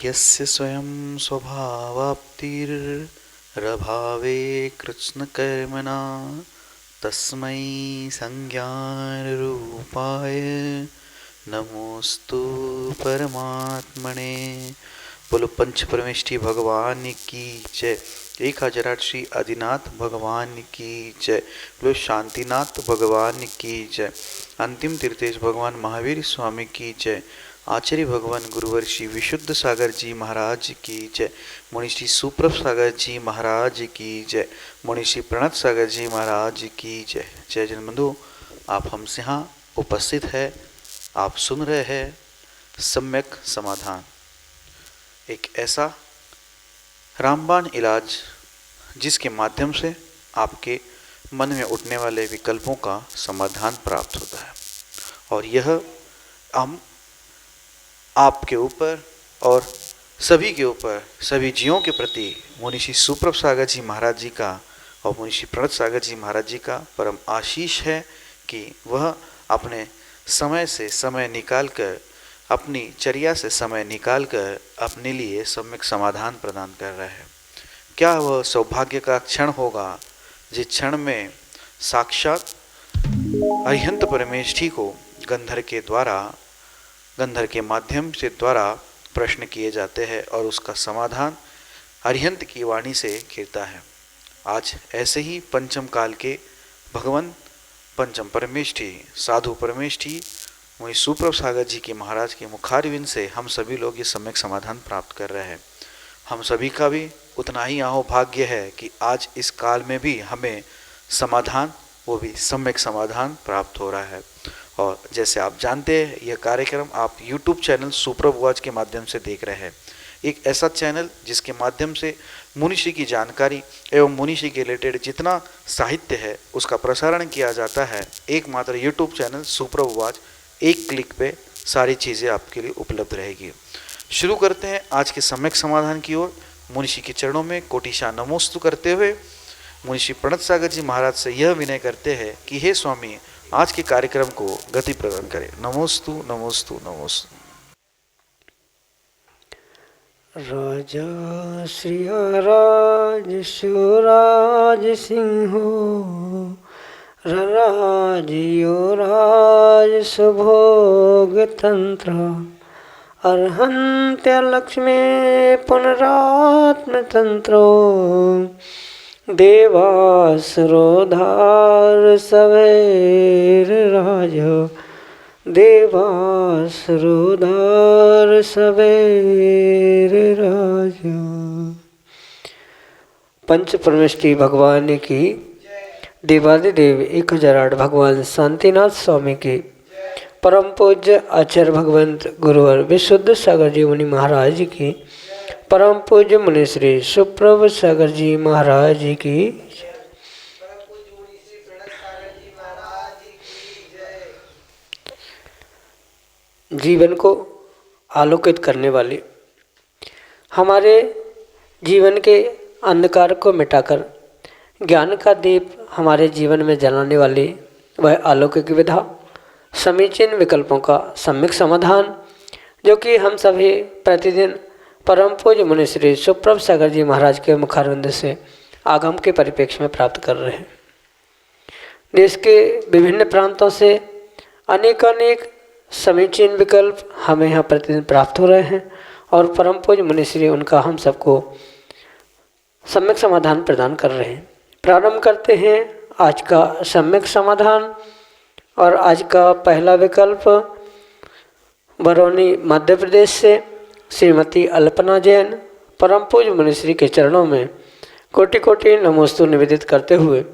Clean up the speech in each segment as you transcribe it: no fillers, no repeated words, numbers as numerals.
यस्य स्वयं स्वभावाप्तिरभावे कृत्स्नकर्मणा तस्मै संज्ञानरूपाय नमोस्तु परमात्मने। बोलो पंच परमेष्ठी भगवान की जय। 1008 श्री आदिनाथ भगवान की जय। बोलो शांतिनाथ भगवान की जय। अंतिम तीर्थेश भगवान महावीर स्वामी की जय। आचार्य भगवान गुरुवर श्री विशुद्ध सागर जी महाराज की जय। मुनि श्री सुप्रभ सागर जी महाराज की जय। मुनि श्री प्रणत सागर जी महाराज की जय। जय जन बंधु, आप हमसे यहाँ उपस्थित है, आप सुन रहे हैं सम्यक समाधान, एक ऐसा रामबाण इलाज जिसके माध्यम से आपके मन में उठने वाले विकल्पों का समाधान प्राप्त होता है। और यह हम आपके ऊपर और सभी के ऊपर, सभी जीवों के प्रति मुनिषि सुप्रभ सागर जी महाराज जी का और मुनिषि प्रणत सागर जी महाराज जी का परम आशीष है कि वह अपने समय से समय निकाल कर, अपनी चर्या से समय निकाल कर अपने लिए सम्यक समाधान प्रदान कर रहे हैं। क्या वह सौभाग्य का क्षण होगा जिस क्षण में साक्षात अरिहंत परमेष्ठी को गंधर के माध्यम से द्वारा प्रश्न किए जाते हैं और उसका समाधान अरिहंत की वाणी से गिरता है। आज ऐसे ही पंचम काल के भगवान पंचम परमेष्ठी साधु परमेष्ठी मुनि सुप्रभ सागर जी के महाराज के मुखारविंद से हम सभी लोग ये सम्यक समाधान प्राप्त कर रहे हैं। हम सभी का भी उतना ही अहोभाग्य है कि आज इस काल में भी हमें समाधान, वो भी सम्यक समाधान प्राप्त हो रहा है। और जैसे आप जानते हैं, यह कार्यक्रम आप YouTube चैनल सुप्रभ वॉच के माध्यम से देख रहे हैं। एक ऐसा चैनल जिसके माध्यम से मुनिषी की जानकारी एवं मुनिषी के रिलेटेड जितना साहित्य है उसका प्रसारण किया जाता है। एकमात्र YouTube चैनल सुप्रभ वॉच, एक क्लिक पे सारी चीज़ें आपके लिए उपलब्ध रहेगी। शुरू करते हैं आज के सम्यक समाधान की ओर। मुनिषी के चरणों में कोटिशा नमोस्तु करते हुए मुनिषी प्रणत सागर जी महाराज से यह विनय करते हैं कि हे स्वामी, आज के कार्यक्रम को गति प्रदान करें। नमोस्तु नमोस्तु नमोस्तु। राजा श्रियराज शिवराज सिंहो राज योराज सुभोग तंत्र अर्हंत्य लक्ष्मी पुनरात्म तंत्रो देवासुरोधार सवेर राजो देवासुरोधार सवेर राजो। पंच परमेष्ठी भगवान की, देवादिदेव 1008 भगवान शांतिनाथ स्वामी की, परम पूज्य आचार्य भगवंत गुरुवर विशुद्ध सागर जी मुनि महाराज की, परम पूज्य मुनि श्री सुप्रभ सागर जी महाराज की, जीवन को आलोकित करने वाली, हमारे जीवन के अंधकार को मिटाकर ज्ञान का दीप हमारे जीवन में जलाने वाली वह अलौकिक विधा, समीचीन विकल्पों का सम्यक समाधान, जो कि हम सभी प्रतिदिन परम पूज्य मुनि श्री सुप्रभ सागर जी महाराज के मुखारविंद से आगम के परिप्रेक्ष्य में प्राप्त कर रहे हैं। देश के विभिन्न प्रांतों से अनेक समीचीन विकल्प हमें यहाँ प्रतिदिन प्राप्त हो रहे हैं और परम पूज्य मुनि श्री उनका हम सबको सम्यक समाधान प्रदान कर रहे हैं। प्रारंभ करते हैं आज का सम्यक समाधान। और आज का पहला विकल्प बरौनी मध्य प्रदेश से श्रीमती अल्पना जैन, परम पूज्य मुनिश्री के चरणों में कोटि कोटि नमोस्तु निवेदित करते हुए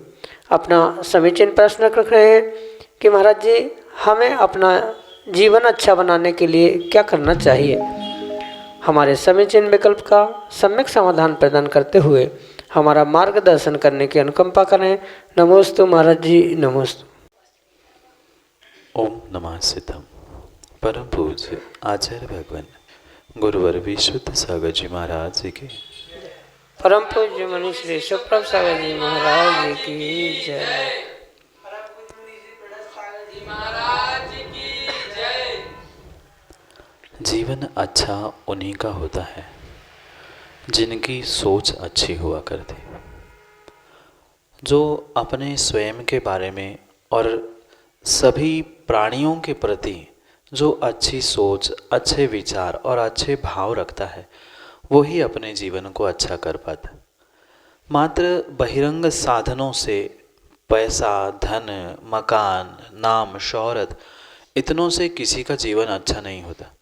अपना समीचीन प्रश्न रख रहे हैं कि महाराज जी, हमें अपना जीवन अच्छा बनाने के लिए क्या करना चाहिए। हमारे समीचीन विकल्प का सम्यक समाधान प्रदान करते हुए हमारा मार्गदर्शन करने की अनुकंपा करें। नमोस्तु महाराज जी, नमोस्तु। ओम नमः सिद्धम। परम पूज्य आचार्य भगवान गुरुवर विशुद्ध सागर जी महाराज जी के, परम पूज्य मुनि श्री सुप्रभ सागर जी महाराज जी की जय। जीवन अच्छा उन्हीं का होता है जिनकी सोच अच्छी हुआ करती, जो अपने स्वयं के बारे में और सभी प्राणियों के प्रति जो अच्छी सोच, अच्छे विचार और अच्छे भाव रखता है, वो ही अपने जीवन को अच्छा कर पाता है। मात्र बहिरंग साधनों से, पैसा, धन, मकान, नाम, शोहरत, इतनों से किसी का जीवन अच्छा नहीं होता।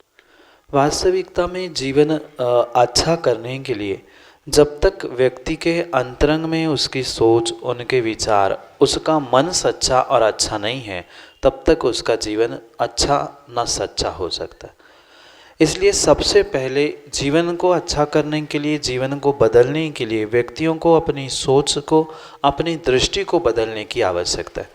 वास्तविकता में जीवन अच्छा करने के लिए जब तक व्यक्ति के अंतरंग में उसकी सोच, उनके विचार, उसका मन सच्चा और अच्छा नहीं है, तब तक उसका जीवन अच्छा न सच्चा हो सकता। इसलिए सबसे पहले जीवन को अच्छा करने के लिए, जीवन को बदलने के लिए व्यक्तियों को अपनी सोच को, अपनी दृष्टि को बदलने की आवश्यकता है।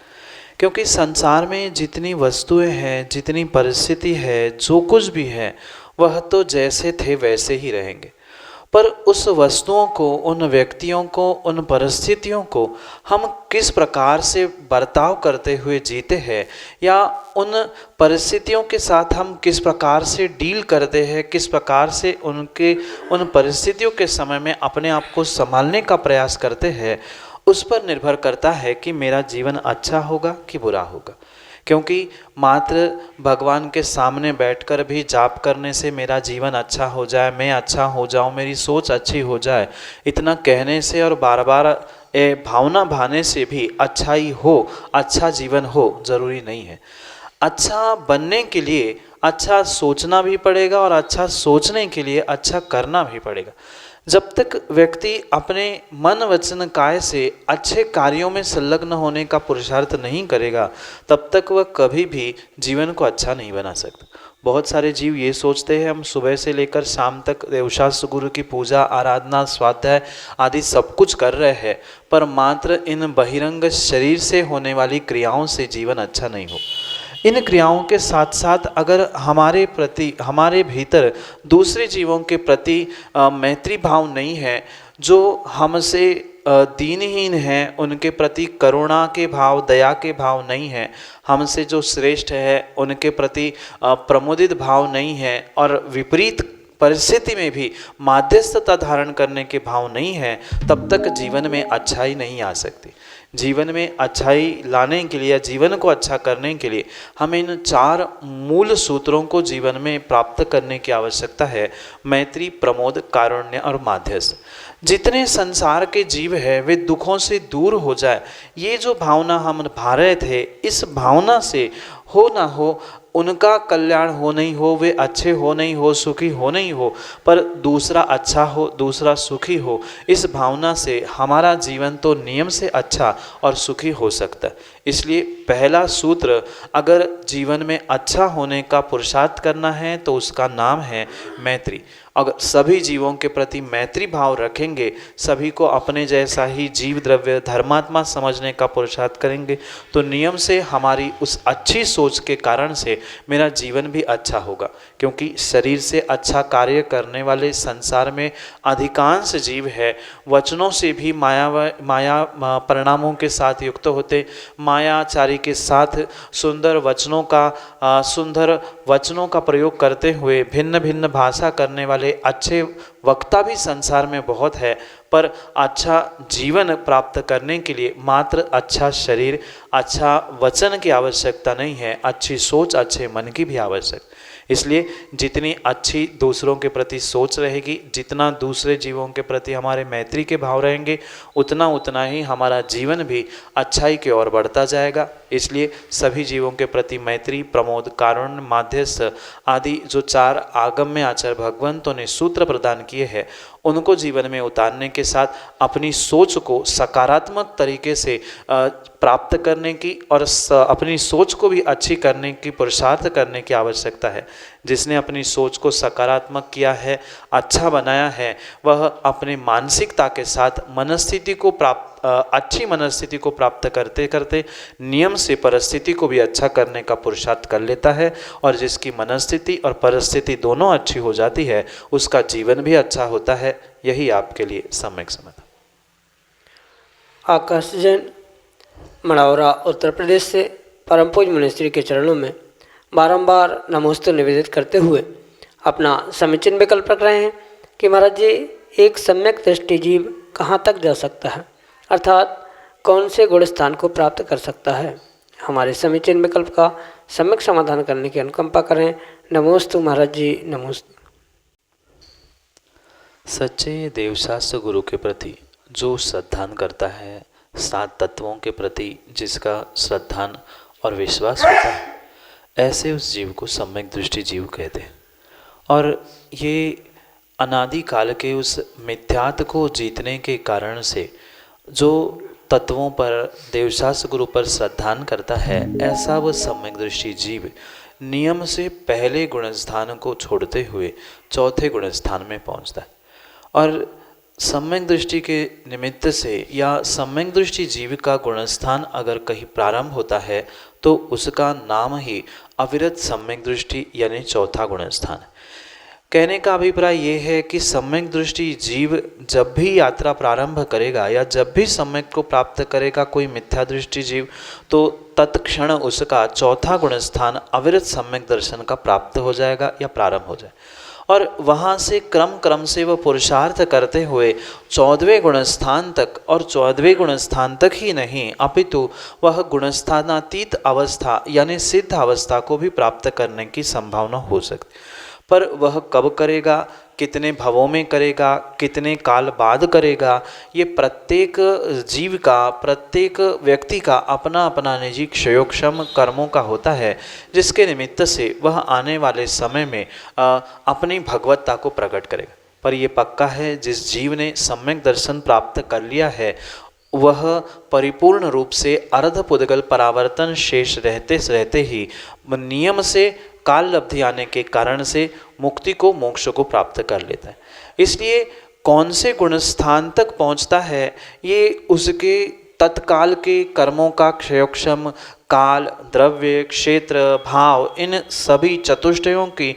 क्योंकि संसार में जितनी वस्तुएं हैं, जितनी परिस्थिति है, जो कुछ भी है, वह तो जैसे थे वैसे ही रहेंगे। पर उस वस्तुओं को, उन व्यक्तियों को, उन परिस्थितियों को हम किस प्रकार से बर्ताव करते हुए जीते हैं, या उन परिस्थितियों के साथ हम किस प्रकार से डील करते हैं, किस प्रकार से उन परिस्थितियों के समय में अपने आप को संभालने का प्रयास करते हैं, उस पर निर्भर करता है कि मेरा जीवन अच्छा होगा कि बुरा होगा। क्योंकि मात्र भगवान के सामने बैठकर भी जाप करने से मेरा जीवन अच्छा हो जाए, मैं अच्छा हो जाऊं, मेरी सोच अच्छी हो जाए, इतना कहने से और बार बार भावना भाने से भी अच्छाई हो, अच्छा जीवन हो ज़रूरी नहीं है। अच्छा बनने के लिए अच्छा सोचना भी पड़ेगा और अच्छा सोचने के लिए अच्छा करना भी पड़ेगा। जब तक व्यक्ति अपने मन, वचन, काय से अच्छे कार्यों में संलग्न होने का पुरुषार्थ नहीं करेगा, तब तक वह कभी भी जीवन को अच्छा नहीं बना सकता। बहुत सारे जीव ये सोचते हैं हम सुबह से लेकर शाम तक देवशास्त्र गुरु की पूजा, आराधना, स्वाध्याय आदि सब कुछ कर रहे हैं, पर मात्र इन बहिरंग शरीर से होने वाली क्रियाओं से जीवन अच्छा नहीं हो। इन क्रियाओं के साथ साथ अगर हमारे प्रति, हमारे भीतर दूसरे जीवों के प्रति मैत्री भाव नहीं है, जो हमसे दीनहीन हैं, उनके प्रति करुणा के भाव, दया के भाव नहीं है, हमसे जो श्रेष्ठ है उनके प्रति प्रमोदित भाव नहीं है, और विपरीत परिस्थिति में भी माध्यस्थता धारण करने के भाव नहीं है, तब तक जीवन में अच्छाई नहीं आ सकती। जीवन में अच्छाई लाने के लिए या जीवन को अच्छा करने के लिए हमें इन 4 मूल सूत्रों को जीवन में प्राप्त करने की आवश्यकता है। मैत्री, प्रमोद, कारुण्य और माध्यस्थ। जितने संसार के जीव हैं वे दुखों से दूर हो जाए, ये जो भावना हम भा रहे थे, इस भावना से हो ना हो, उनका कल्याण हो नहीं हो, वे अच्छे हो नहीं हो, सुखी हो नहीं हो, पर दूसरा अच्छा हो, दूसरा सुखी हो, इस भावना से हमारा जीवन तो नियम से अच्छा और सुखी हो सकता है। इसलिए पहला सूत्र, अगर जीवन में अच्छा होने का पुरुषार्थ करना है तो उसका नाम है मैत्री। अगर सभी जीवों के प्रति मैत्री भाव रखेंगे, सभी को अपने जैसा ही जीव द्रव्य, धर्मात्मा समझने का पुरुषार्थ करेंगे, तो नियम से हमारी उस अच्छी सोच के कारण से मेरा जीवन भी अच्छा होगा। क्योंकि शरीर से अच्छा कार्य करने वाले संसार में अधिकांश जीव है, वचनों से भी माया परिणामों के साथ युक्त होते, मायाचारी के साथ सुंदर वचनों का प्रयोग करते हुए भिन्न भिन्न भाषा करने वाले अच्छे वक्ता भी संसार में बहुत है। पर अच्छा जीवन प्राप्त करने के लिए मात्र अच्छा शरीर, अच्छा वचन की आवश्यकता नहीं है, अच्छी सोच, अच्छे मन की भी आवश्यकता। इसलिए जितनी अच्छी दूसरों के प्रति सोच रहेगी, जितना दूसरे जीवों के प्रति हमारे मैत्री के भाव रहेंगे, उतना ही हमारा जीवन भी अच्छाई की ओर बढ़ता जाएगा। इसलिए सभी जीवों के प्रति मैत्री, प्रमोद, कारुण्य, माध्यस्थ आदि जो 4 आगम्य आचार्य भगवंतों ने सूत्र प्रदान किए हैं, उनको जीवन में उतारने के साथ अपनी सोच को सकारात्मक तरीके से प्राप्त करने की और अपनी सोच को भी अच्छी करने की, पुरुषार्थ करने की आवश्यकता है। जिसने अपनी सोच को सकारात्मक किया है, अच्छा बनाया है, वह अपने मानसिकता के साथ अच्छी मनस्थिति को प्राप्त करते करते नियम से परिस्थिति को भी अच्छा करने का पुरुषार्थ कर लेता है। और जिसकी मनस्थिति और परिस्थिति दोनों अच्छी हो जाती है, उसका जीवन भी अच्छा होता है। यही आपके लिए सम्यक समाधान। आकाश जैन, मढ़ौरा, उत्तर प्रदेश से परम पूज्य मुनिश्री के चरणों में बारंबार नमोस्तु निवेदित करते हुए अपना समीचीन विकल्प रख रहे हैं कि महाराज जी एक सम्यक दृष्टि जीव कहाँ तक जा सकता है, अर्थात कौन से गुण स्थान को प्राप्त कर सकता है। हमारे समीचीन विकल्प का सम्यक समाधान करने की अनुकंपा करें। नमोस्तु महाराज जी, नमोस्तु। सच्चे देवशास्त्र गुरु के प्रति जो श्रद्धान करता है, 7 तत्वों के प्रति जिसका श्रद्धान और विश्वास होता है, ऐसे उस जीव को सम्यक दृष्टि जीव कहते हैं। और ये अनादि काल के उस मिथ्यात्व को जीतने के कारण से जो तत्वों पर, देवशास्त्र गुरु पर श्रद्धान करता है, ऐसा वह सम्यक दृष्टि जीव नियम से पहले गुणस्थान को छोड़ते हुए चौथे गुणस्थान में पहुंचता है। और सम्यक दृष्टि के निमित्त से या सम्यक दृष्टि जीव का गुणस्थान अगर कहीं प्रारंभ होता है तो उसका नाम ही अविरत सम्यक दृष्टि यानी चौथा गुणस्थान है। कहने का अभिप्राय ये है कि सम्यक दृष्टि जीव जब भी यात्रा प्रारंभ करेगा या जब भी सम्यक को प्राप्त करेगा कोई मिथ्या दृष्टि जीव, तो तत्क्षण उसका चौथा गुणस्थान अविरत सम्यक दर्शन का प्राप्त हो जाएगा या प्रारंभ हो जाए। और वहाँ से क्रम क्रम से वह पुरुषार्थ करते हुए 14वें गुणस्थान तक, और 14वें गुणस्थान तक ही नहीं अपितु वह गुणस्थानातीत अवस्था यानी सिद्ध अवस्था को भी प्राप्त करने की संभावना हो सकती। पर वह कब करेगा, कितने भवों में करेगा, कितने काल बाद करेगा, ये प्रत्येक जीव का, प्रत्येक व्यक्ति का अपना अपना निजी क्षयोक्षम कर्मों का होता है, जिसके निमित्त से वह आने वाले समय में अपनी भगवत्ता को प्रकट करेगा। पर यह पक्का है, जिस जीव ने सम्यक दर्शन प्राप्त कर लिया है वह परिपूर्ण रूप से अर्धपुद्गल परावर्तन शेष रहते रहते ही नियम से काल लब्धि आने के कारण से मुक्ति को, मोक्ष को प्राप्त कर लेता है। इसलिए कौन से गुणस्थान तक पहुंचता है ये उसके तत्काल के कर्मों का क्षयोक्षम काल, द्रव्य, क्षेत्र, भाव, इन सभी चतुष्टयों की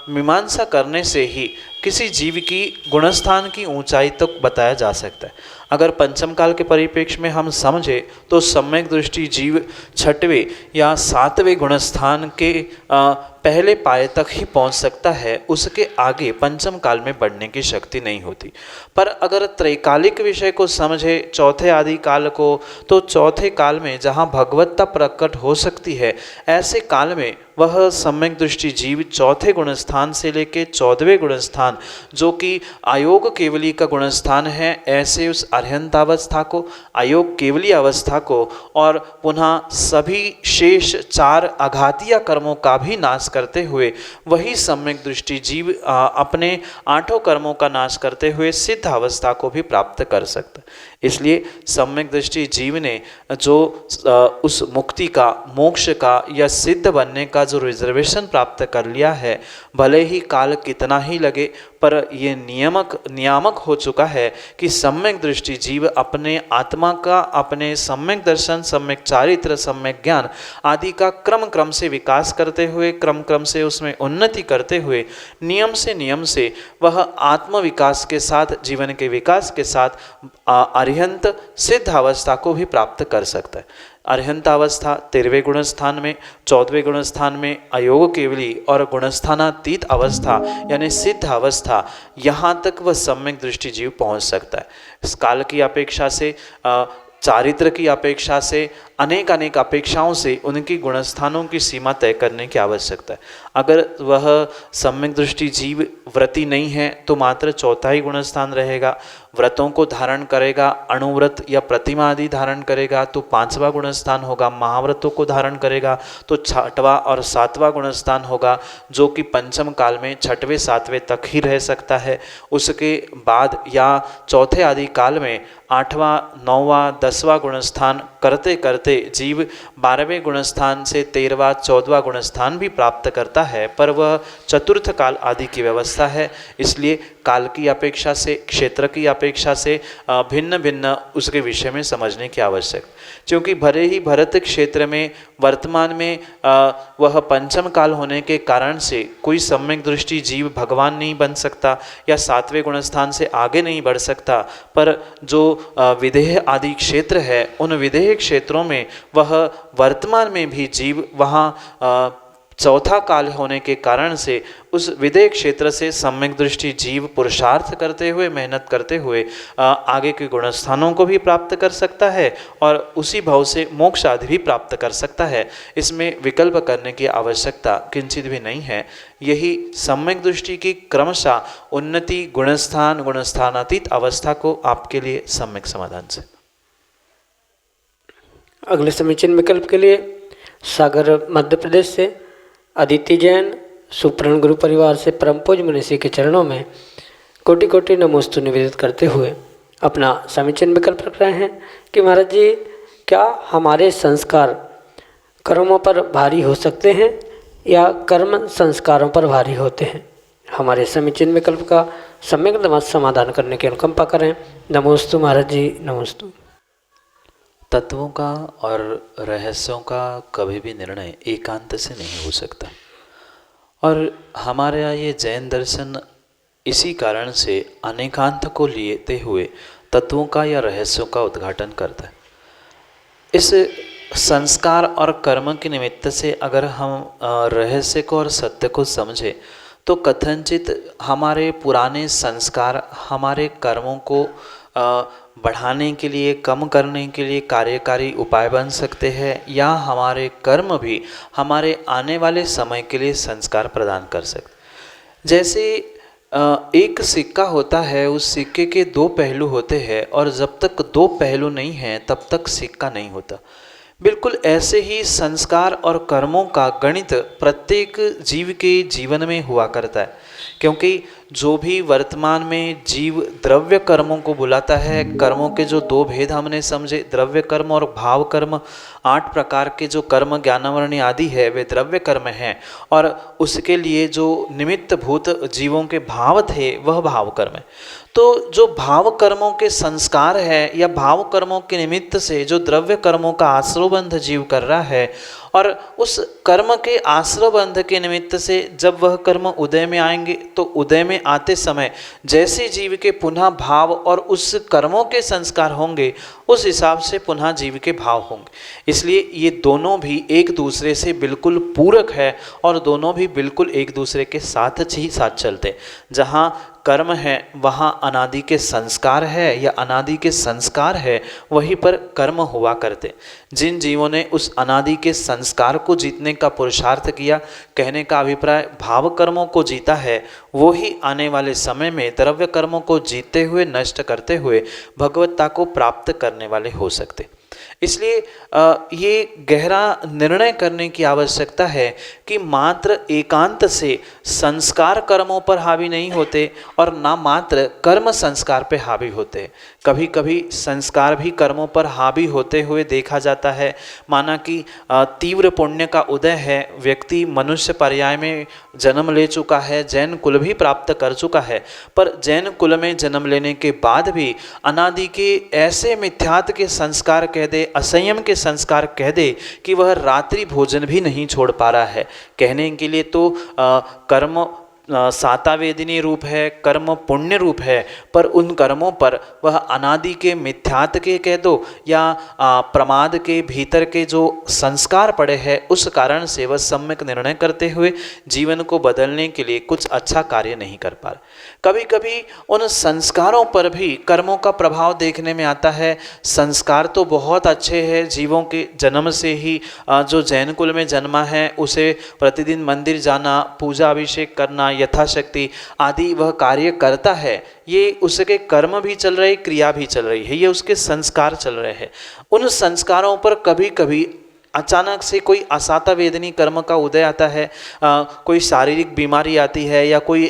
मीमांसा करने से ही किसी जीव की गुणस्थान की ऊंचाई तक बताया जा सकता है। अगर पंचम काल के परिप्रेक्ष्य में हम समझे तो सम्यक दृष्टि जीव 6वें या 7वें गुणस्थान के पहले पाए तक ही पहुंच सकता है, उसके आगे पंचम काल में बढ़ने की शक्ति नहीं होती। पर अगर त्रैकालिक विषय को समझे, चौथे आदि काल को, तो चौथे काल में जहाँ भगवत्ता प्रकट हो सकती है, ऐसे काल में वह सम्यक दृष्टि जीव चौथे गुणस्थान से लेके 14वें गुणस्थान जो कि अयोग केवली का गुणस्थान है, ऐसे उस अर्हंतावस्था को, अयोग केवली अवस्था को और पुनः सभी शेष 4 अघातीय कर्मों का भी नाश करते हुए वही सम्यक दृष्टि जीव अपने 8 कर्मों का नाश करते हुए सिद्ध अवस्था को भी प्राप्त कर सकता है। इसलिए सम्यक दृष्टि जीव ने जो उस मुक्ति का, मोक्ष का या सिद्ध बनने का जो रिजर्वेशन प्राप्त कर लिया है, भले ही काल कितना ही लगे, पर ये नियामक हो चुका है कि सम्यक दृष्टि जीव अपने आत्मा का, अपने सम्यक दर्शन, सम्यक चारित्र, सम्यक ज्ञान आदि का क्रम क्रम से विकास करते हुए, क्रम क्रम से उसमें उन्नति करते हुए नियम से वह आत्म विकास के साथ, जीवन के विकास के साथ अरिहंत सिद्ध अवस्था को भी प्राप्त कर सकता है। अरिहंत अवस्था 13वें गुणस्थान में, 14वें गुणस्थान में अयोग केवली और गुणस्थानातीत अवस्था यानी सिद्ध अवस्था, यहाँ तक वह सम्यक दृष्टि जीव पहुँच सकता है। इस काल की अपेक्षा से, चारित्र की अपेक्षा से, अनेक अपेक्षाओं से उनकी गुणस्थानों की सीमा तय करने की आवश्यकता है। अगर वह सम्यक दृष्टि जीव व्रती नहीं है तो मात्र चौथा ही गुणस्थान रहेगा। व्रतों को धारण करेगा, अणुव्रत या प्रतिमा आदि धारण करेगा तो 5वां गुणस्थान होगा। महाव्रतों को धारण करेगा तो 6वां और 7वां गुणस्थान होगा, जो कि पंचम काल में 6वें 7वें तक ही रह सकता है। उसके बाद या चौथे आदि काल में 8वां 9वां 10वां गुणस्थान करते करते जीव 12वें गुणस्थान से 13वां 14वां गुणस्थान भी प्राप्त करता है, पर वह चतुर्थ काल आदि की व्यवस्था है। इसलिए काल की अपेक्षा से, क्षेत्र की अपेक्षा से भिन्न भिन्न उसके विषय में समझने की आवश्यकता, क्योंकि भले ही भरत क्षेत्र में वर्तमान में वह पंचम काल होने के कारण से कोई सम्यक दृष्टि जीव भगवान नहीं बन सकता या 7वें गुणस्थान से आगे नहीं बढ़ सकता, पर जो विदेह आदि क्षेत्र है, उन विदेह क्षेत्रों में वह वर्तमान में भी जीव वहाँ चौथा काल होने के कारण से उस विदेह क्षेत्र से सम्यक दृष्टि जीव पुरुषार्थ करते हुए, मेहनत करते हुए आगे के गुणस्थानों को भी प्राप्त कर सकता है और उसी भाव से मोक्ष आदि भी प्राप्त कर सकता है। इसमें विकल्प करने की आवश्यकता किंचित भी नहीं है। यही सम्यक दृष्टि की क्रमशः उन्नति, गुणस्थान, गुणस्थानातीत अवस्था को आपके लिए सम्यक समाधान से। अगले समीचीन विकल्प के लिए सागर मध्य प्रदेश से अदिति जैन, सुप्रण गुरु परिवार से परम पूज्य मुनिषी के चरणों में कोटि कोटि नमोस्तु निवेदित करते हुए अपना समीचीन विकल्प रख रहे हैं कि महाराज जी, क्या हमारे संस्कार कर्मों पर भारी हो सकते हैं या कर्म संस्कारों पर भारी होते हैं? हमारे समीचीन विकल्प का सम्यक समाधान करने की अनुकंपा करें। नमोस्तु महाराज जी, नमोस्तु। तत्वों का और रहस्यों का कभी भी निर्णय एकांत से नहीं हो सकता और हमारे यहाँ ये जैन दर्शन इसी कारण से अनेकांत को लेते हुए तत्वों का या रहस्यों का उद्घाटन करता है। इस संस्कार और कर्म के निमित्त से अगर हम रहस्य को और सत्य को समझें तो कथनचित हमारे पुराने संस्कार हमारे कर्मों को बढ़ाने के लिए, कम करने के लिए कार्यकारी उपाय बन सकते हैं या हमारे कर्म भी हमारे आने वाले समय के लिए संस्कार प्रदान कर सकते। जैसे एक सिक्का होता है, उस सिक्के के दो पहलू होते हैं और जब तक दो पहलू नहीं हैं तब तक सिक्का नहीं होता। बिल्कुल ऐसे ही संस्कार और कर्मों का गणित प्रत्येक जीव के जीवन में हुआ करता है, क्योंकि जो भी वर्तमान में जीव द्रव्य कर्मों को बुलाता है, कर्मों के जो दो भेद हमने समझे, द्रव्य कर्म और भाव कर्म, 8 प्रकार के जो कर्म ज्ञानावरणी आदि है वे द्रव्य कर्म हैं और उसके लिए जो निमित्त भूत जीवों के भाव थे वह भाव कर्म है। तो जो भाव कर्मों के संस्कार है या भाव कर्मों के निमित्त से जो द्रव्य कर्मों का आश्रयबंध जीव कर रहा है और उस कर्म के आश्रयबंध के निमित्त से जब वह कर्म उदय में आएंगे तो उदय में आते समय जैसे जीव के पुनः भाव और उस कर्मों के संस्कार होंगे उस हिसाब से पुनः जीव के भाव होंगे। इसलिए ये दोनों भी एक दूसरे से बिल्कुल पूरक है और दोनों भी बिल्कुल एक दूसरे के साथ ही साथ चलते। जहाँ कर्म है वहाँ अनादि के संस्कार है या अनादि के संस्कार है, वहीं पर कर्म हुआ करते। जिन जीवों ने उस अनादि के संस्कार को जीतने का पुरुषार्थ किया, कहने का अभिप्राय भाव कर्मों को जीता है, वो ही आने वाले समय में द्रव्य कर्मों को जीतते हुए, नष्ट करते हुए भगवत्ता को प्राप्त करने वाले हो सकते। इसलिए ये गहरा निर्णय करने की आवश्यकता है कि मात्र एकांत से संस्कार कर्मों पर हावी नहीं होते और ना मात्र कर्म संस्कार पे हावी होते। कभी कभी संस्कार भी कर्मों पर हावी होते हुए देखा जाता है। माना कि तीव्र पुण्य का उदय है, व्यक्ति मनुष्य पर्याय में जन्म ले चुका है, जैन कुल भी प्राप्त कर चुका है, पर जैन कुल में जन्म लेने के बाद भी अनादि के ऐसे मिथ्यात्व के संस्कार कह दे, असंयम के संस्कार कह दे कि वह रात्रि भोजन भी नहीं छोड़ पा रहा है। कहने के लिए तो कर्म सातावेदिनी रूप है, कर्म पुण्य रूप है, पर उन कर्मों पर वह अनादि के मिथ्यात्व के कह दो या प्रमाद के भीतर के जो संस्कार पड़े हैं उस कारण से वह सम्यक निर्णय करते हुए जीवन को बदलने के लिए कुछ अच्छा कार्य नहीं कर पा रहे। कभी कभी उन संस्कारों पर भी कर्मों का प्रभाव देखने में आता है। संस्कार तो बहुत अच्छे हैं, जीवों के जन्म से ही जो जैन कुल में जन्मा है उसे प्रतिदिन मंदिर जाना, पूजा अभिषेक करना, यथाशक्ति आदि वह कार्य करता है। ये उसके कर्म भी चल रहे, क्रिया भी चल रही है, ये उसके संस्कार चल रहे हैं। उन संस्कारों पर कभी कभी अचानक से कोई असाता वेदनी कर्म का उदय आता है, कोई शारीरिक बीमारी आती है या कोई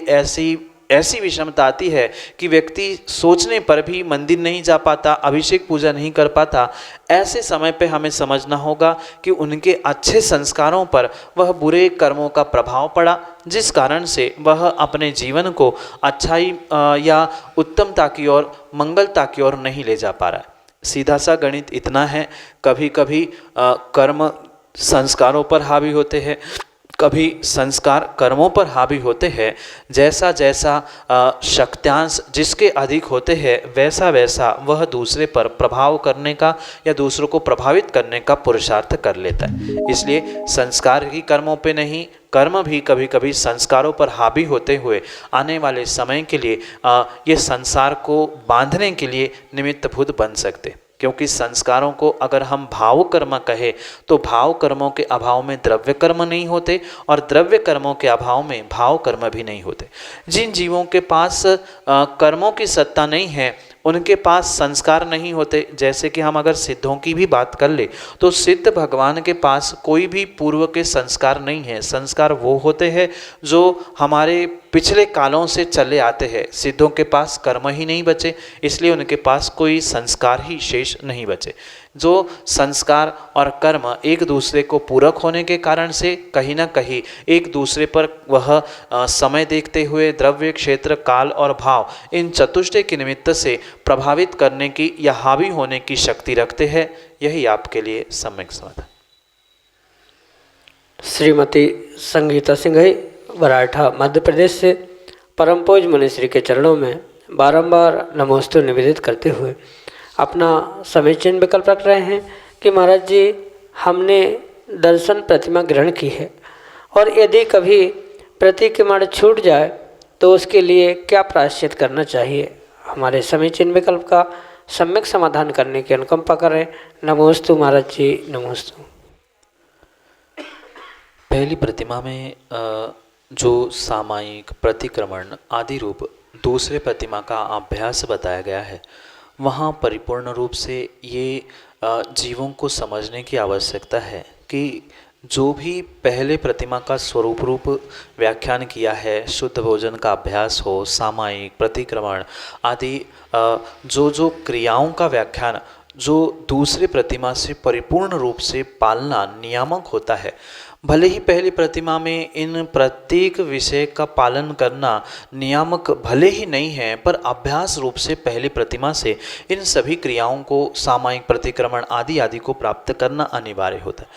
ऐसी विषमता आती है कि व्यक्ति सोचने पर भी मंदिर नहीं जा पाता, अभिषेक पूजा नहीं कर पाता। ऐसे समय पे हमें समझना होगा कि उनके अच्छे संस्कारों पर वह बुरे कर्मों का प्रभाव पड़ा, जिस कारण से वह अपने जीवन को अच्छाई या उत्तमता की ओर, मंगलता की ओर नहीं ले जा पा रहा है। सीधा सा गणित इतना है, कभी कभी कर्म संस्कारों पर हावी होते हैं, कभी संस्कार कर्मों पर हावी होते हैं, जैसा जैसा शक्त्यांश जिसके अधिक होते हैं वैसा वैसा वह दूसरे पर प्रभाव करने का या दूसरों को प्रभावित करने का पुरुषार्थ कर लेता है। इसलिए संस्कार ही कर्मों पे नहीं, कर्म भी कभी कभी संस्कारों पर हावी होते हुए आने वाले समय के लिए ये संसार को बांधने के लिए निमित्तभूत बन सकते। क्योंकि संस्कारों को अगर हम भाव कर्म कहें तो भाव कर्मों के अभाव में द्रव्य कर्म नहीं होते और द्रव्य कर्मों के अभाव में भाव कर्म भी नहीं होते। जिन जीवों के पास कर्मों की सत्ता नहीं है उनके पास संस्कार नहीं होते। जैसे कि हम अगर सिद्धों की भी बात कर ले तो सिद्ध भगवान के पास कोई भी पूर्व के संस्कार नहीं है। संस्कार वो होते हैं जो हमारे पिछले कालों से चले आते हैं। सिद्धों के पास कर्म ही नहीं बचे, इसलिए उनके पास कोई संस्कार ही शेष नहीं बचे। जो संस्कार और कर्म एक दूसरे को पूरक होने के कारण से कहीं ना कहीं एक दूसरे पर वह समय देखते हुए द्रव्य, क्षेत्र, काल और भाव इन चतुष्टय के निमित्त से प्रभावित करने की या हावी होने की शक्ति रखते हैं। यही आपके लिए सम्यक समाधान। श्रीमती संगीता सिंघई, बराठा, मध्य प्रदेश से परम पूज्य मुनिश्री के चरणों में बारंबार नमोस्तु निवेदित करते हुए अपना समीचीन विकल्प रख रहे हैं कि महाराज जी, हमने दर्शन प्रतिमा ग्रहण की है और यदि कभी प्रतिक्रमण छूट जाए तो उसके लिए क्या प्रायश्चित करना चाहिए। हमारे समीचीन विकल्प का सम्यक समाधान करने की अनुकंपा करें। नमोस्तु महाराज जी, नमोस्तु। पहली प्रतिमा में जो सामायिक, प्रतिक्रमण आदि रूप दूसरे प्रतिमा का अभ्यास बताया गया है, वहाँ परिपूर्ण रूप से ये जीवों को समझने की आवश्यकता है कि जो भी पहले प्रतिमा का स्वरूप रूप व्याख्यान किया है, शुद्ध भोजन का अभ्यास हो, सामायिक, प्रतिक्रमण आदि जो क्रियाओं का व्याख्यान जो दूसरे प्रतिमा से परिपूर्ण रूप से पालना नियामक होता है, भले ही पहली प्रतिमा में इन प्रत्येक विषय का पालन करना नियामक भले ही नहीं है, पर अभ्यास रूप से पहली प्रतिमा से इन सभी क्रियाओं को, सामायिक, प्रतिक्रमण आदि को प्राप्त करना अनिवार्य होता है।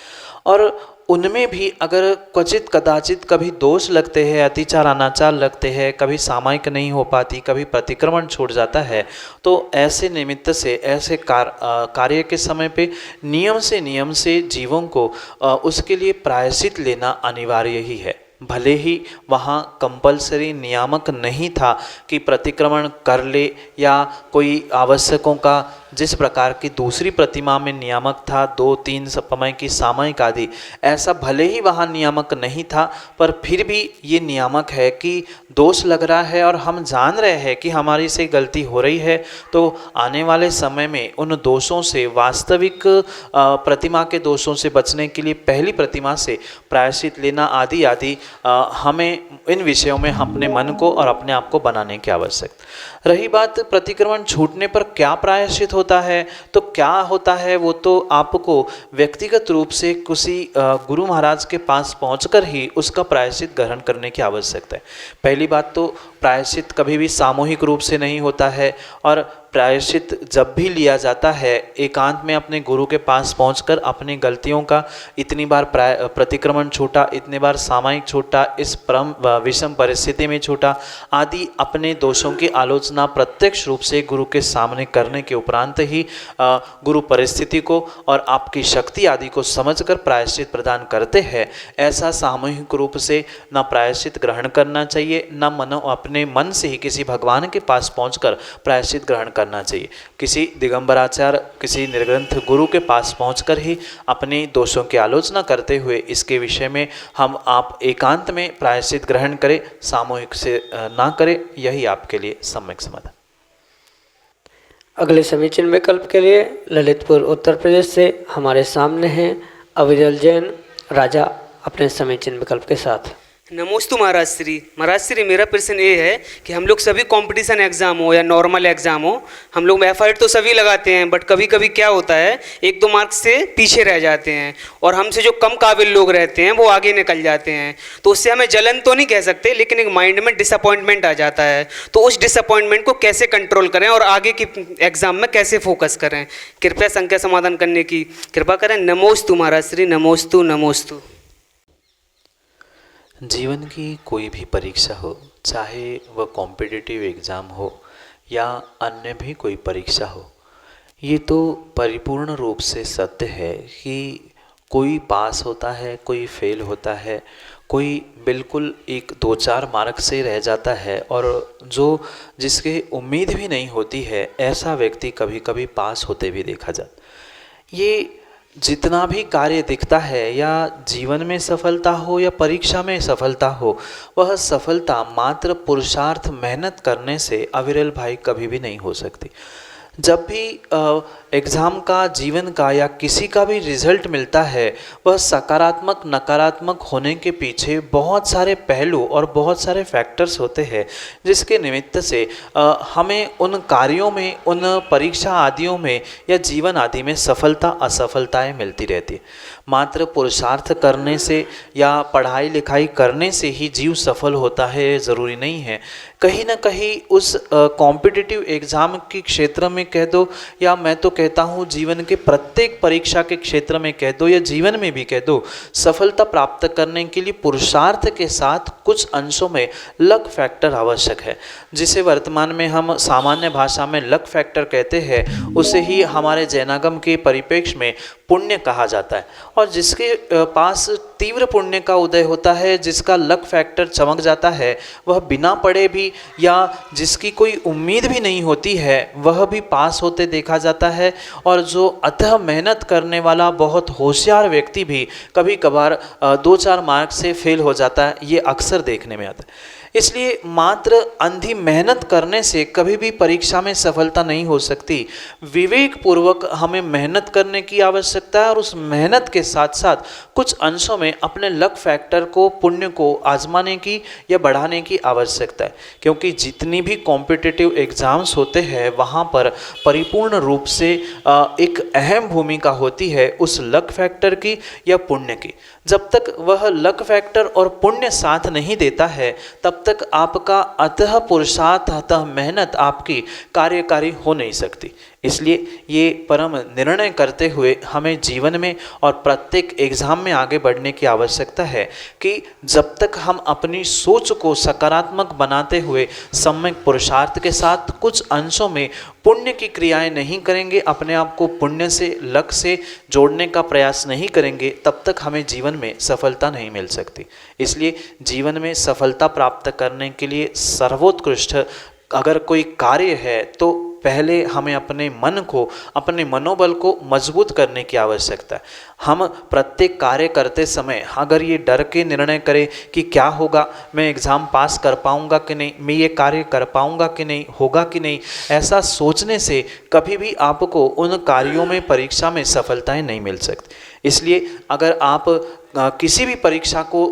और उनमें भी अगर क्वचित कदाचित कभी दोष लगते हैं, अतिचार अनाचार लगते हैं, कभी सामायिक नहीं हो पाती, कभी प्रतिक्रमण छूट जाता है, तो ऐसे निमित्त से, ऐसे कार्य के समय पे नियम से जीवों को उसके लिए प्रायश्चित लेना अनिवार्य ही है। भले ही वहाँ कंपलसरी नियामक नहीं था कि प्रतिक्रमण कर ले या कोई आवश्यकों का जिस प्रकार की दूसरी प्रतिमा में नियामक था 2-3 समय की सामायिक आदि, ऐसा भले ही वहाँ नियामक नहीं था, पर फिर भी ये नियामक है कि दोष लग रहा है और हम जान रहे हैं कि हमारी से गलती हो रही है, तो आने वाले समय में उन दोषों से, वास्तविक प्रतिमा के दोषों से बचने के लिए पहली प्रतिमा से प्रायश्चित लेना आदि हमें इन विषयों में अपने मन को और अपने आप को बनाने की आवश्यकता। रही बात प्रतिक्रमण छूटने पर क्या प्रायश्चित होता है, तो क्या होता है वो तो आपको व्यक्तिगत रूप से किसी गुरु महाराज के पास पहुंचकर ही उसका प्रायश्चित ग्रहण करने की आवश्यकता है। पहली बात तो प्रायश्चित कभी भी सामूहिक रूप से नहीं होता है, और प्रायश्चित जब भी लिया जाता है एकांत में अपने गुरु के पास पहुंचकर अपनी गलतियों का, इतनी बार प्रतिक्रमण छूटा, इतनी बार सामायिक छूटा, इस परम विषम परिस्थिति में छूटा आदि अपने दोषों की आलोचना प्रत्यक्ष रूप से गुरु के सामने करने के उपरांत ही गुरु परिस्थिति को और आपकी शक्ति आदि को समझकर प्रायश्चित प्रदान करते हैं। ऐसा सामूहिक रूप से न प्रायश्चित ग्रहण करना चाहिए, न अपने मन से ही किसी भगवान के पास पहुंचकर प्रायश्चित ग्रहण करना चाहिए। किसी दिगंबराचार्य, किसी निर्ग्रंथ गुरु के पास पहुंचकर ही अपने दोषों की आलोचना करते हुए इसके विषय में हम आप एकांत में प्रायश्चित ग्रहण करें, सामूहिक से ना करें। यही आपके लिए सम्यक समाधान। अगले समीचीन विकल्प के लिए ललितपुर उत्तर प्रदेश से हमारे सामने हैं अविरल जैन राजा अपने समीचीन विकल्प के साथ। नमोस्तु महाराज श्री। मेरा प्रश्न ये है कि हम लोग सभी कंपटीशन एग्जाम हो या नॉर्मल एग्जाम हो, हम लोग एफर्ट तो सभी लगाते हैं, बट कभी कभी क्या होता है 1-2 मार्क्स से पीछे रह जाते हैं और हमसे जो कम काबिल लोग रहते हैं वो आगे निकल जाते हैं। तो उससे हमें जलन तो नहीं कह सकते, लेकिन एक माइंड में डिसअपॉइंटमेंट आ जाता है। तो उस डिसअपॉइंटमेंट को कैसे कंट्रोल करें और आगे की एग्जाम में कैसे फोकस करें, कृपया संख्या समाधान करने की कृपा करें। नमोस्तु महाराज श्री। नमोस्तु। जीवन की कोई भी परीक्षा हो, चाहे वह कॉम्पिटिटिव एग्ज़ाम हो या अन्य भी कोई परीक्षा हो, ये तो परिपूर्ण रूप से सत्य है कि कोई पास होता है, कोई फेल होता है, कोई बिल्कुल एक दो चार मार्क से रह जाता है, और जिसके उम्मीद भी नहीं होती है ऐसा व्यक्ति कभी कभी पास होते भी देखा जाता। ये जितना भी कार्य दिखता है, या जीवन में सफलता हो या परीक्षा में सफलता हो, वह सफलता मात्र पुरुषार्थ मेहनत करने से अविरल भाई कभी भी नहीं हो सकती। जब भी एग्ज़ाम का, जीवन का या किसी का भी रिजल्ट मिलता है, वह सकारात्मक नकारात्मक होने के पीछे बहुत सारे पहलू और बहुत सारे फैक्टर्स होते हैं, जिसके निमित्त से हमें उन कार्यों में, उन परीक्षा आदियों में या जीवन आदि में सफलता असफलताएं मिलती रहती है। मात्र पुरुषार्थ करने से या पढ़ाई लिखाई करने से ही जीव सफल होता है ज़रूरी नहीं है। कहीं ना कहीं उस कॉम्पिटिटिव एग्ज़ाम के क्षेत्र में कह दो, या मैं तो कहता हूँ जीवन के प्रत्येक परीक्षा के क्षेत्र में कह दो, या जीवन में भी कह दो, सफलता प्राप्त करने के लिए पुरुषार्थ के साथ कुछ अंशों में लक फैक्टर आवश्यक है, जिसे वर्तमान में हम सामान्य भाषा में लक फैक्टर कहते हैं। उसे ही हमारे जैनागम के परिप्रेक्ष्य में पुण्य कहा जाता है। और जिसके पास तीव्र पुण्य का उदय होता है, जिसका लक फैक्टर चमक जाता है, वह बिना पढ़े भी या जिसकी कोई उम्मीद भी नहीं होती है, वह भी पास होते देखा जाता है। और जो अथक मेहनत करने वाला बहुत होशियार व्यक्ति भी कभी कभार 2-4 मार्क से फेल हो जाता है, ये अक्सर देखने में आता है। इसलिए मात्र अंधी मेहनत करने से कभी भी परीक्षा में सफलता नहीं हो सकती। विवेक पूर्वक हमें मेहनत करने की आवश्यकता है, और उस मेहनत के साथ साथ कुछ अंशों में अपने लक फैक्टर को, पुण्य को आजमाने की या बढ़ाने की आवश्यकता है। क्योंकि जितनी भी कॉम्पिटिटिव एग्ज़ाम्स होते हैं, वहाँ पर परिपूर्ण रूप से एक अहम भूमिका होती है उस लक फैक्टर की या पुण्य की। जब तक वह लक फैक्टर और पुण्य साथ नहीं देता है, तब तक आपका अतः पुरुषार्थ, अतः मेहनत आपकी कार्यकारी हो नहीं सकती। इसलिए ये परम निर्णय करते हुए हमें जीवन में और प्रत्येक एग्ज़ाम में आगे बढ़ने की आवश्यकता है कि जब तक हम अपनी सोच को सकारात्मक बनाते हुए सम्यक पुरुषार्थ के साथ कुछ अंशों में पुण्य की क्रियाएं नहीं करेंगे, अपने आप को पुण्य से, लक से जोड़ने का प्रयास नहीं करेंगे, तब तक हमें जीवन में सफलता नहीं मिल सकती। इसलिए जीवन में सफलता प्राप्त करने के लिए सर्वोत्कृष्ट अगर कोई कार्य है, तो पहले हमें अपने मन को, अपने मनोबल को मजबूत करने की आवश्यकता है। हम प्रत्येक कार्य करते समय अगर ये डर के निर्णय करें कि क्या होगा, मैं एग्ज़ाम पास कर पाऊंगा कि नहीं, मैं ये कार्य कर पाऊंगा कि नहीं, होगा कि नहीं, ऐसा सोचने से कभी भी आपको उन कार्यों में, परीक्षा में सफलताएं नहीं मिल सकती। इसलिए अगर आप किसी भी परीक्षा को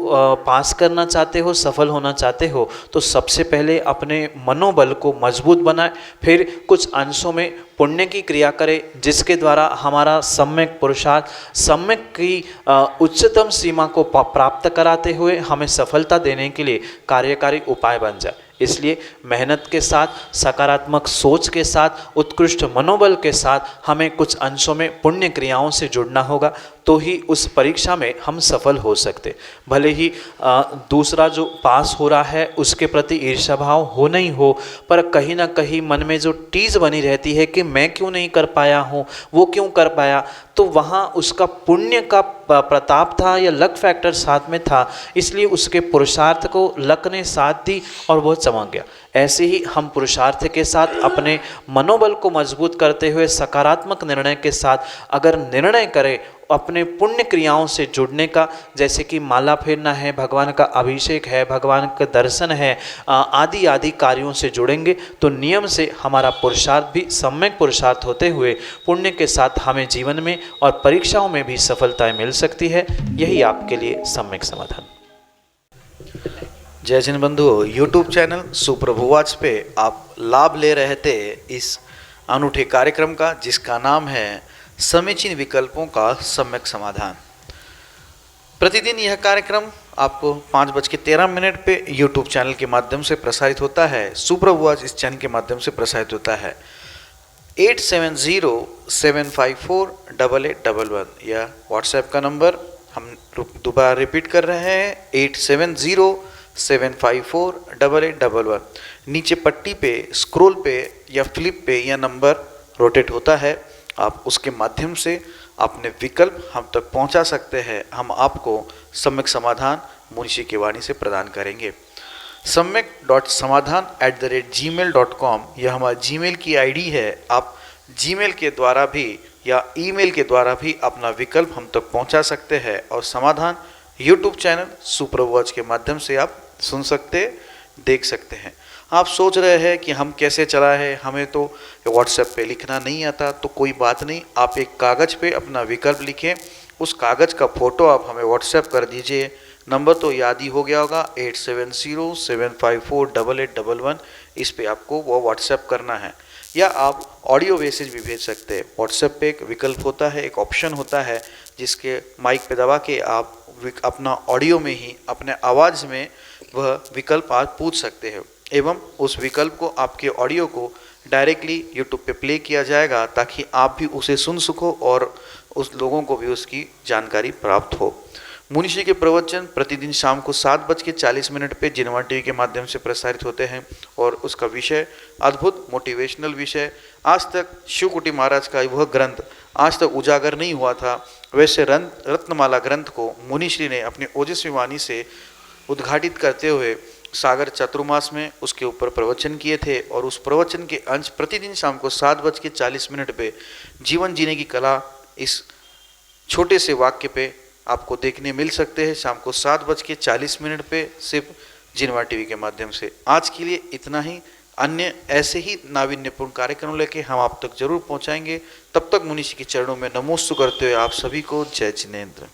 पास करना चाहते हो, सफल होना चाहते हो, तो सबसे पहले अपने मनोबल को मजबूत बनाएं, फिर कुछ अंशों में पुण्य की क्रिया करें, जिसके द्वारा हमारा सम्यक पुरुषार्थ, सम्यक की उच्चतम सीमा को प्राप्त कराते हुए हमें सफलता देने के लिए कार्यकारी उपाय बन जाए। इसलिए मेहनत के साथ, सकारात्मक सोच के साथ, उत्कृष्ट मनोबल के साथ हमें कुछ अंशों में पुण्य क्रियाओं से जुड़ना होगा, तो ही उस परीक्षा में हम सफल हो सकते। भले ही दूसरा जो पास हो रहा है उसके प्रति ईर्ष्या भाव हो नहीं हो, पर कहीं ना कहीं मन में जो टीज बनी रहती है कि मैं क्यों नहीं कर पाया हूँ, वो क्यों कर पाया, तो वहाँ उसका पुण्य का प्रताप था या लक फैक्टर साथ में था, इसलिए उसके पुरुषार्थ को लक ने साथ दी और वो चमक गया। ऐसे ही हम पुरुषार्थ के साथ अपने मनोबल को मजबूत करते हुए सकारात्मक निर्णय के साथ अगर निर्णय करें अपने पुण्य क्रियाओं से जुड़ने का, जैसे कि माला फेरना है, भगवान का अभिषेक है, भगवान का दर्शन है, आदि आदि कार्यों से जुड़ेंगे, तो नियम से हमारा पुरुषार्थ भी सम्यक पुरुषार्थ होते हुए पुण्य के साथ हमें जीवन में और परीक्षाओं में भी सफलताएं मिल सकती है। यही आपके लिए सम्यक समाधान। जय जिन बंधुओं, यूट्यूब चैनल सुप्रभुवाच पे आप लाभ ले रहे थे इस अनूठे कार्यक्रम का, जिसका नाम है समीचीन विकल्पों का सम्यक समाधान। प्रतिदिन यह कार्यक्रम आपको 5:13 पे यूट्यूब चैनल के माध्यम से प्रसारित होता है। सुप्रभुवाच इस चैनल के माध्यम से प्रसारित होता है। 8707548811 यह व्हाट्सएप का नंबर हम दोबारा रिपीट कर रहे हैं 8707548811। नीचे पट्टी पे, स्क्रॉल पे या फ्लिप पे यह नंबर रोटेट होता है। आप उसके माध्यम से अपने विकल्प हम तक पहुंचा सकते हैं। हम आपको सम्यक समाधान मुनिशी की वाणी से प्रदान करेंगे। samyak.samadhan@gmail.com यह हमारा जीमेल की आईडी है। आप जीमेल के द्वारा भी या ईमेल के द्वारा भी अपना विकल्प हम तक पहुंचा सकते हैं। और समाधान यूट्यूब चैनल सुप्रवॉच के माध्यम से आप सुन सकते, देख सकते हैं। आप सोच रहे हैं कि हम कैसे चला है, हमें तो व्हाट्सएप पे लिखना नहीं आता, तो कोई बात नहीं, आप एक कागज़ पे अपना विकल्प लिखें। उस कागज़ का फ़ोटो आप हमें व्हाट्सएप कर दीजिए। नंबर तो याद ही हो गया होगा 8707548811। इस पे आपको वो व्हाट्सएप करना है, या आप ऑडियो मैसेज भी भेज सकते हैं। व्हाट्सएप पे एक विकल्प होता है, एक ऑप्शन होता है, जिसके माइक पे दबा के आप अपना ऑडियो में ही अपने आवाज़ में वह विकल्प आप पूछ सकते हैं, एवं उस विकल्प को, आपके ऑडियो को डायरेक्टली यूट्यूब पे प्ले किया जाएगा, ताकि आप भी उसे सुन सको और उस लोगों को भी उसकी जानकारी प्राप्त हो। मुनिशी के प्रवचन प्रतिदिन शाम को 7:40 पे जिनवा टीवी के माध्यम से प्रसारित होते हैं, और उसका विषय अद्भुत मोटिवेशनल विषय। आज तक शिवकुटी महाराज का वह ग्रंथ आज तक उजागर नहीं हुआ था। वैसे रत्नमाला ग्रंथ को मुनिश्री ने अपनी ओजस्वी वाणी से उद्घाटित करते हुए सागर चातुर्मास में उसके ऊपर प्रवचन किए थे, और उस प्रवचन के अंश प्रतिदिन शाम को 7:40 पे जीवन जीने की कला इस छोटे से वाक्य पे आपको देखने मिल सकते हैं, शाम को 7:40 पे सिर्फ जिनवा टीवी के माध्यम से। आज के लिए इतना ही। अन्य ऐसे ही नाविन्यपूर्ण कार्यक्रम लेके हम आप तक जरूर पहुंचाएंगे। तब तक मुनिशी के चरणों में नमोस्तु करते हुए आप सभी को जय जिनेंद्र।